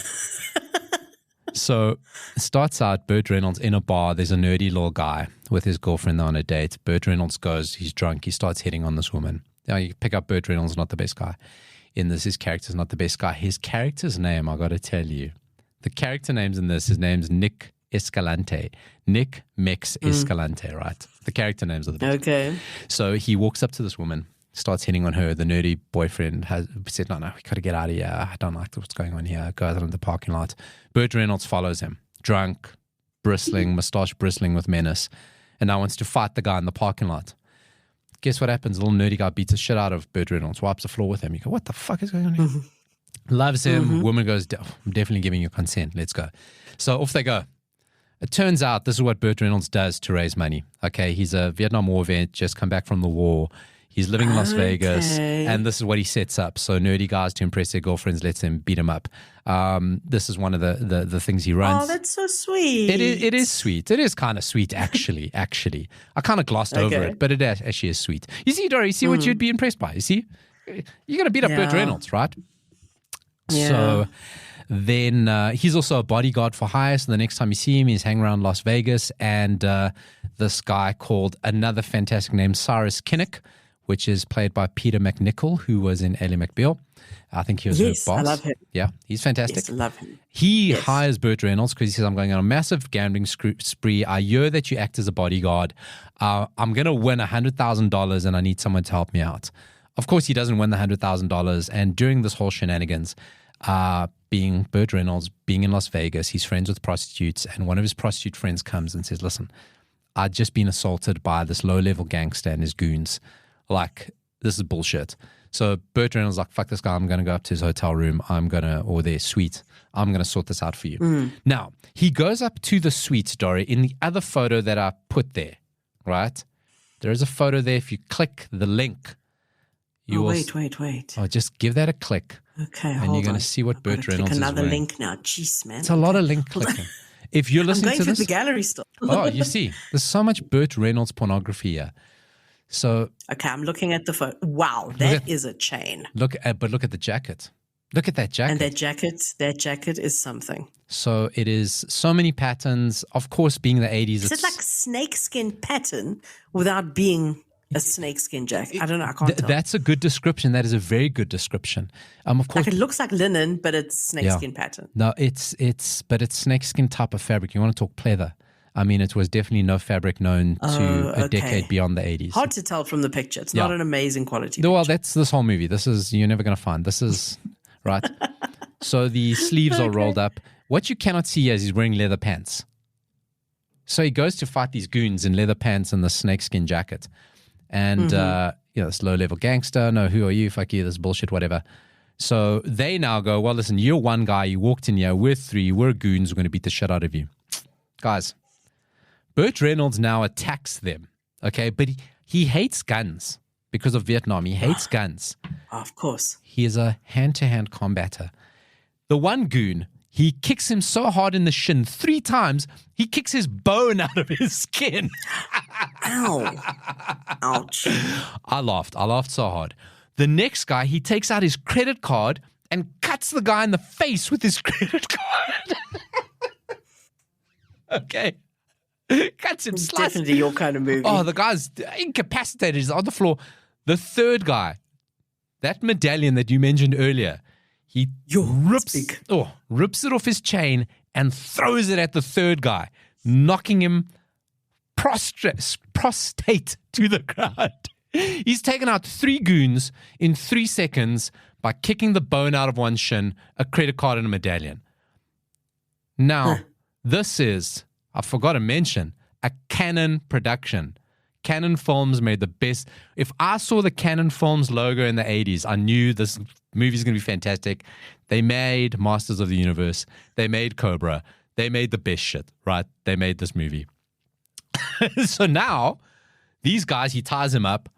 So it starts out, Burt Reynolds in a bar. There's a nerdy little guy with his girlfriend on a date. Burt Reynolds goes, he's drunk. He starts hitting on this woman. Now, you pick up Burt Reynolds, not the best guy. In this, his character's not the best guy. His character's name, I got to tell you. The character names in this, his name's Nick Escalante. Nick Mex Escalante, right? The character names are the best. Okay. So he walks up to this woman, starts hitting on her. The nerdy boyfriend has said, no, we got to get out of here. I don't like what's going on here. Goes out in the parking lot. Burt Reynolds follows him, drunk, bristling, mustache bristling with menace, and now wants to fight the guy in the parking lot. Guess what happens? The little nerdy guy beats the shit out of Burt Reynolds, wipes the floor with him. You go, what the fuck is going on here? Loves him. Woman goes, I'm definitely giving you consent. Let's go. So off they go. It turns out this is what Burt Reynolds does to raise money. Okay, he's a Vietnam War vet, just come back from the war. He's living in Las Vegas, and this is what he sets up. So nerdy guys to impress their girlfriends, lets them beat him up. This is one of the things he runs. Oh, that's so sweet. It is sweet. It is kind of sweet, actually. I kind of glossed over it, but it actually is sweet. You see, Dori, you see what you'd be impressed by. You see? You're going to beat up Burt Reynolds, right? Yeah. So... Then he's also a bodyguard for hire. So the next time you see him, he's hanging around Las Vegas. And this guy called another fantastic name, Cyrus Kinnock, which is played by Peter McNichol, who was in Ally McBeal. I think he was her boss. I love him. Yeah, he's fantastic. Yes, I love him. He hires Burt Reynolds because he says, I'm going on a massive gambling spree. I hear that you act as a bodyguard. I'm going to win $100,000 and I need someone to help me out. Of course, he doesn't win the $100,000. And during this whole shenanigans, being Burt Reynolds, being in Las Vegas, he's friends with prostitutes, and one of his prostitute friends comes and says, listen, I'd just been assaulted by this low-level gangster and his goons. Like, this is bullshit. So Burt Reynolds is like, fuck this guy, I'm going to go up to his hotel room, or their suite, I'm going to sort this out for you. Now, he goes up to the suite, Dori, in the other photo that I put there, right? There is a photo there. If you click the link, wait. Oh, just give that a click. Okay, and you're going to see what Burt Reynolds is wearing. Another link now. Jeez, man. It's a lot of link clicking. If you're listening to this, I'm going through the gallery still. Oh, you see, there's so much Burt Reynolds pornography here. So okay, I'm looking at the photo. Wow, that is a chain. But look at the jacket. Look at that jacket. And that jacket is something. So it is so many patterns. Of course, being the 80s, is it like snakeskin pattern without being a snakeskin jacket? I don't know. I can't tell. That's a good description. That is a very good description. Of course, like it looks like linen, but it's snakeskin pattern. No, it's snakeskin type of fabric. You want to talk pleather? I mean, it was definitely no fabric known to a decade beyond the 80s. Hard to tell from the picture. It's not an amazing quality. Well, that's this whole movie. You're never going to find. This is right. So the sleeves are rolled up. What you cannot see is he's wearing leather pants. So he goes to fight these goons in leather pants and the snakeskin jacket. And, this low-level gangster, no, who are you? Fuck you, this bullshit, whatever. So they now go, well, listen, you're one guy. You walked in here. We're three. We're goons. We're going to beat the shit out of you. Guys, Burt Reynolds now attacks them, okay? But he hates guns because of Vietnam. He hates guns. Of course. He is a hand-to-hand combatter. The one goon, he kicks him so hard in the shin 3 times, he kicks his bone out of his skin. Ow. Ouch. I laughed so hard. The next guy, he takes out his credit card and cuts the guy in the face with his credit card. Okay. Cuts him, slices. Definitely your kind of movie. Oh, the guy's incapacitated. He's on the floor. The third guy, that medallion that you mentioned earlier, he rips it off his chain and throws it at the third guy, knocking him prostrate to the ground. He's taken out 3 goons in 3 seconds, by kicking the bone out of one's shin, a credit card, and a medallion. Now, this is, I forgot to mention, a Canon production. Canon Films made the best. If I saw the Canon Films logo in the 80s, I knew this movie's going to be fantastic. They made Masters of the Universe. They made Cobra. They made the best shit, right? They made this movie. So now, these guys, he ties him up,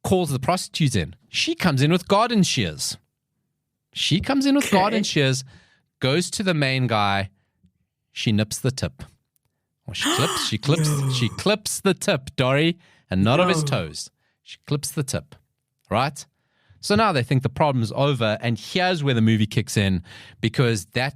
calls the prostitutes in. She comes in with garden shears. Goes to the main guy. She nips the tip. Or she clips the tip, Dori, and not of his toes. She clips the tip, right? So now they think the problem's over, and here's where the movie kicks in, because that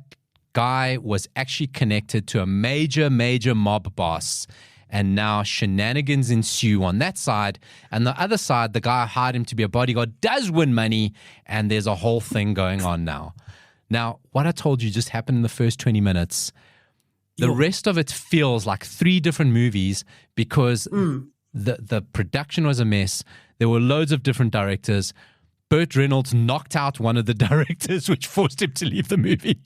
guy was actually connected to a major mob boss, and now shenanigans ensue on that side, and the other side, the guy hired him to be a bodyguard, does win money, and there's a whole thing going on now. Now, what I told you just happened in the first 20 minutes. The rest of it feels like 3 different movies because the production was a mess. There were loads of different directors. Burt Reynolds knocked out one of the directors, which forced him to leave the movie.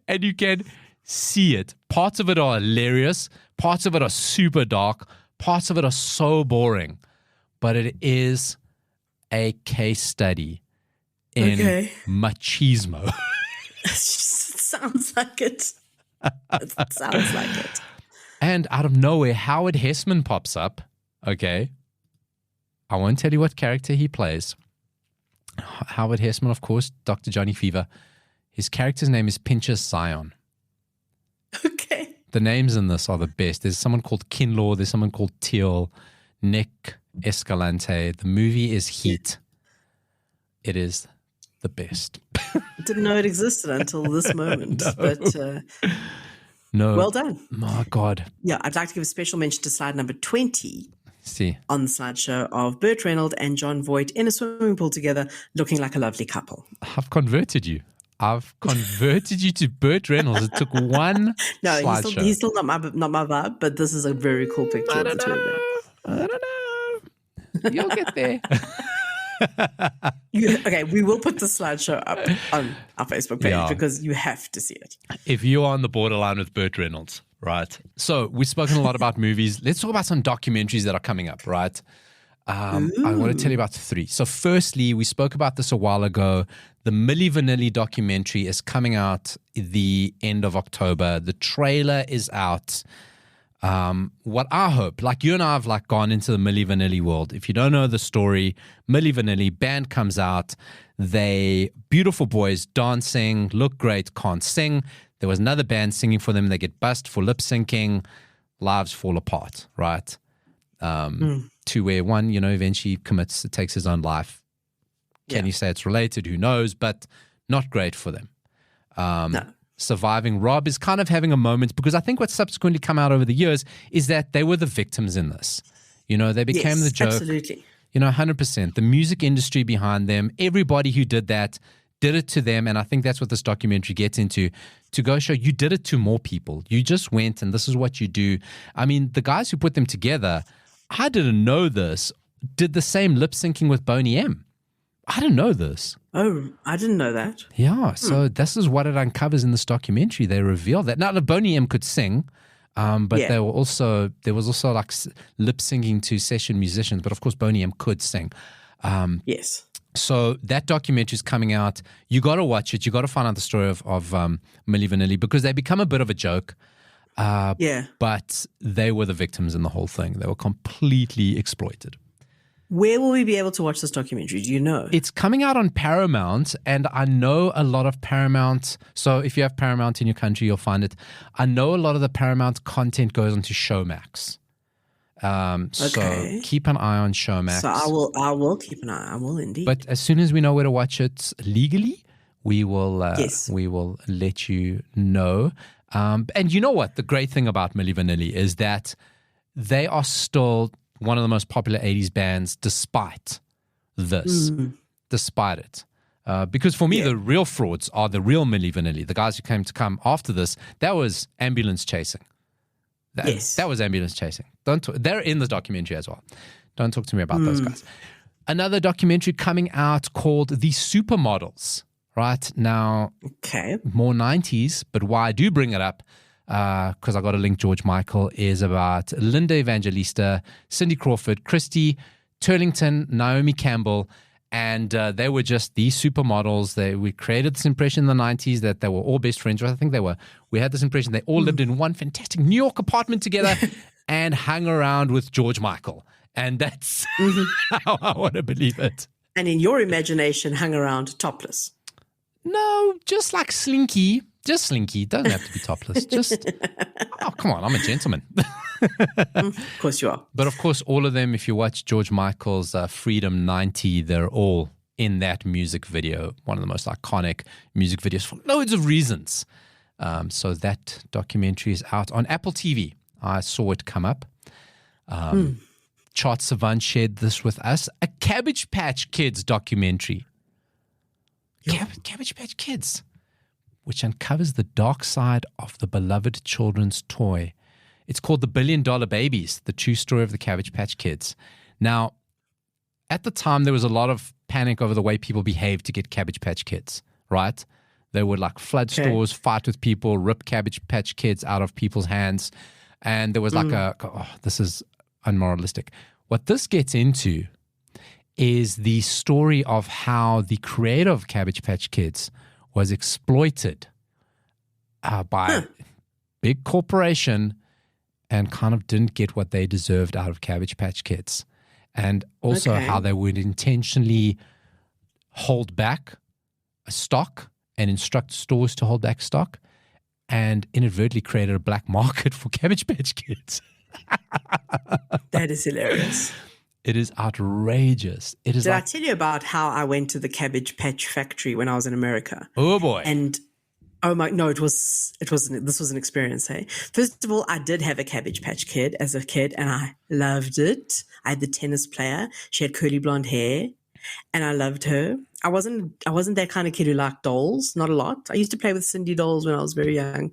And you can see it. Parts of it are hilarious. Parts of it are super dark. Parts of it are so boring. But it is a case study in machismo. It sounds like it. It sounds like it. And out of nowhere, Howard Hessman pops up. Okay. I won't tell you what character he plays. Howard Hessman, of course, Dr. Johnny Fever. His character's name is Pinchas Zion. Okay. The names in this are the best. There's someone called Kinlaw. There's someone called Teal. Nick Escalante. The movie is Heat. It is the best. Didn't know it existed until this moment. No. But no. Well done. My God. Yeah, I'd like to give a special mention to slide number 20 See. on the slideshow of Burt Reynolds and John Voight in a swimming pool together, looking like a lovely couple. I've converted you. I've converted you to Burt Reynolds. It took one slideshow. He's still not my vibe, but this is a very cool picture of the two of them. I don't know. You'll get there. Okay, we will put the slideshow up on our Facebook page because you have to see it. If you are on the borderline with Burt Reynolds, right? So we've spoken a lot about movies. Let's talk about some documentaries that are coming up, right? I want to tell you about 3. So firstly, we spoke about this a while ago. The Milli Vanilli documentary is coming out the end of October. The trailer is out. What I hope, like you and I have like gone into the Milli Vanilli world. If you don't know the story, Milli Vanilli band comes out. They beautiful boys dancing, look great, can't sing. There was another band singing for them. They get bussed for lip syncing. Lives fall apart, right? To where one, eventually commits, takes his own life. Can you say it's related? Who knows? But not great for them. No. Surviving Rob is kind of having a moment because I think what's subsequently come out over the years is that they were the victims in this. They became the joke. Absolutely. 100%. The music industry behind them, everybody who did that did it to them. And I think that's what this documentary gets into, to go show you did it to more people. You just went and this is what you do. I mean, the guys who put them together, I didn't know this, did the same lip syncing with Boney M. I didn't know this. Oh, I didn't know that. Yeah, so this is what it uncovers in this documentary. They reveal that. Now, the Boney M could sing, but there was also like lip syncing to session musicians. But of course, Boney M could sing. Yes. So that documentary is coming out. You got to watch it. You got to find out the story of Milli Vanilli because they become a bit of a joke. But they were the victims in the whole thing. They were completely exploited. Where will we be able to watch this documentary? Do you know? It's coming out on Paramount, and I know a lot of Paramount. So if you have Paramount in your country, you'll find it. I know a lot of the Paramount content goes onto Showmax. So keep an eye on Showmax. So I will keep an eye. I will indeed. But as soon as we know where to watch it legally, we will let you know. And you know what? The great thing about Milli Vanilli is that they are still one of the most popular 80s bands despite this, despite it. Because for me, the real frauds are the real Milli Vanilli, the guys who came to come after this. That was Ambulance Chasing. That was Ambulance Chasing. They're in the documentary as well. Don't talk to me about those guys. Another documentary coming out called The Supermodels. Right now, more 90s, but why I do bring it up, because I got to link George Michael, is about Linda Evangelista, Cindy Crawford, Christy Turlington, Naomi Campbell, and they were just these supermodels. We created this impression in the 90s that they were all best friends. I think they were. We had this impression they all lived in one fantastic New York apartment together and hung around with George Michael. And that's how I want to believe it. And in your imagination, hung around topless. No, just like Slinky. Just Slinky. Doesn't have to be topless. Just, oh, come on. I'm a gentleman. Of course you are. But of course, all of them, if you watch George Michael's Freedom 90, they're all in that music video. One of the most iconic music videos for loads of reasons. So that documentary is out on Apple TV. I saw it come up. Chart Savant shared this with us. A Cabbage Patch Kids documentary. Cabbage Patch Kids, which uncovers the dark side of the beloved children's toy. It's called The $1 Billion Babies, the true story of the Cabbage Patch Kids. Now, at the time, there was a lot of panic over the way people behaved to get Cabbage Patch Kids, right? They would like flood stores, fight with people, rip Cabbage Patch Kids out of people's hands. And there was like this is unmoralistic. What this gets into is the story of how the creator of Cabbage Patch Kids was exploited by a big corporation and kind of didn't get what they deserved out of Cabbage Patch Kids. And also how they would intentionally hold back a stock and instruct stores to hold back stock and inadvertently created a black market for Cabbage Patch Kids. That is hilarious. It is outrageous. Did I tell you about how I went to the Cabbage Patch factory when I was in America? Oh boy! And this was an experience. Hey, first of all, I did have a Cabbage Patch Kid as a kid, and I loved it. I had the tennis player. She had curly blonde hair, and I loved her. I wasn't that kind of kid who liked dolls. Not a lot. I used to play with Cindy dolls when I was very young.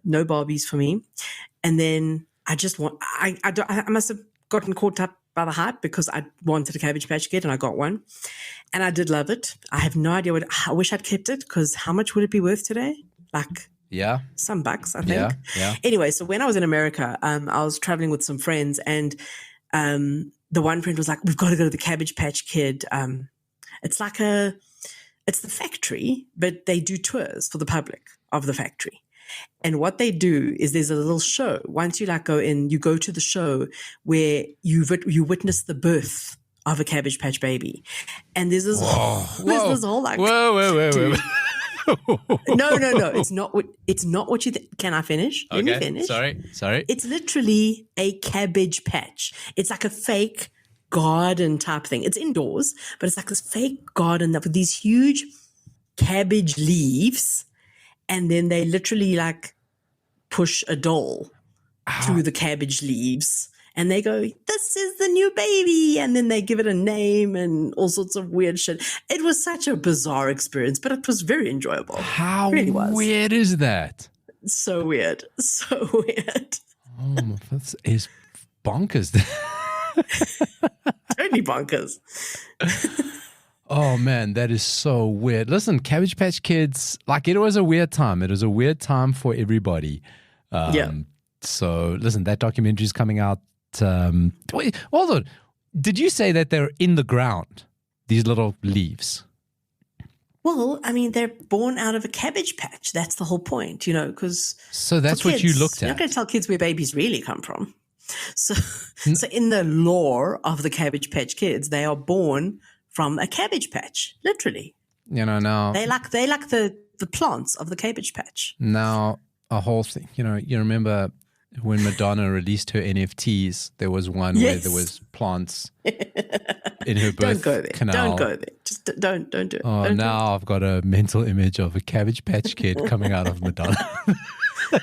No Barbies for me. And then I must have gotten caught up by the hype because I wanted a Cabbage Patch Kid and I got one. And I did love it. I have no idea I wish I'd kept it because how much would it be worth today? Like some bucks, I think. Yeah. Anyway, so when I was in America, I was traveling with some friends and the one friend was like, we've got to go to the Cabbage Patch Kid. It's the factory, but they do tours for the public of the factory. And what they do is there's a little show. Once you go in, you go to the show where you witness the birth of a Cabbage Patch baby. And there's this whole Whoa. No. It's not what you think. Can I finish? Okay. Let me finish. Sorry. It's literally a cabbage patch. It's like a fake garden type thing. It's indoors, but it's like this fake garden with these huge cabbage leaves. And then they literally push a doll through the cabbage leaves and they go, this is the new baby. And then they give it a name and all sorts of weird shit. It was such a bizarre experience, but it was very enjoyable. How really weird is that? So weird. Oh, that is bonkers. Totally bonkers. Oh, man, that is so weird. Listen, Cabbage Patch Kids, it was a weird time. It was a weird time for everybody. So, listen, that documentary is coming out. Wait, hold on. Did you say that they're in the ground, these little leaves? Well, I mean, they're born out of a cabbage patch. That's the whole point, because... So that's what you looked at. You're not going to tell kids where babies really come from. So in the lore of the Cabbage Patch Kids, they are born from a cabbage patch, literally. Now they like the plants of the cabbage patch. Now a whole thing. You remember when Madonna released her NFTs? There was one where there was plants in her birth canal. Don't go there. Just don't do it. Oh, now I've got a mental image of a Cabbage Patch Kid coming out of Madonna.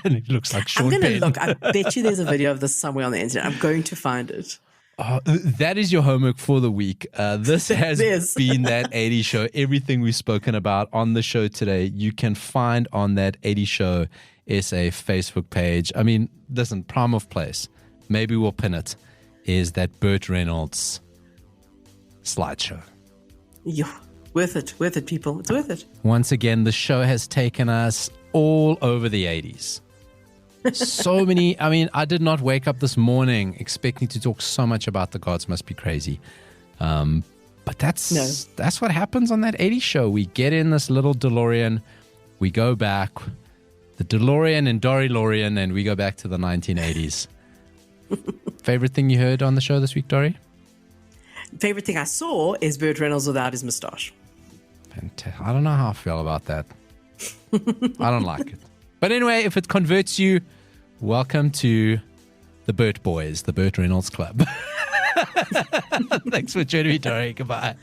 And it looks like Sean Penn. I'm going to look. I bet you there's a video of this somewhere on the internet. I'm going to find it. That is your homework for the week. This has been That 80 Show. Everything we've spoken about on the show today, you can find on That 80 Show SA Facebook page. I mean, listen, prime of place, maybe we'll pin it, is that Burt Reynolds slideshow. Yeah, worth it, people. It's worth it. Once again, the show has taken us all over the 80s. So many. I mean, I did not wake up this morning expecting to talk so much about The Gods Must Be Crazy. But that's what happens on that 80s show. We get in this little DeLorean, we go back, the DeLorean and Dori-Lorian, and we go back to the 1980s. Favorite thing you heard on the show this week, Dori? Favorite thing I saw is Burt Reynolds without his moustache. I don't know how I feel about that. I don't like it. But anyway, if it converts you, welcome to the Burt Boys, the Burt Reynolds Club. Thanks for joining me, Dori. Goodbye.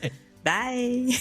Bye.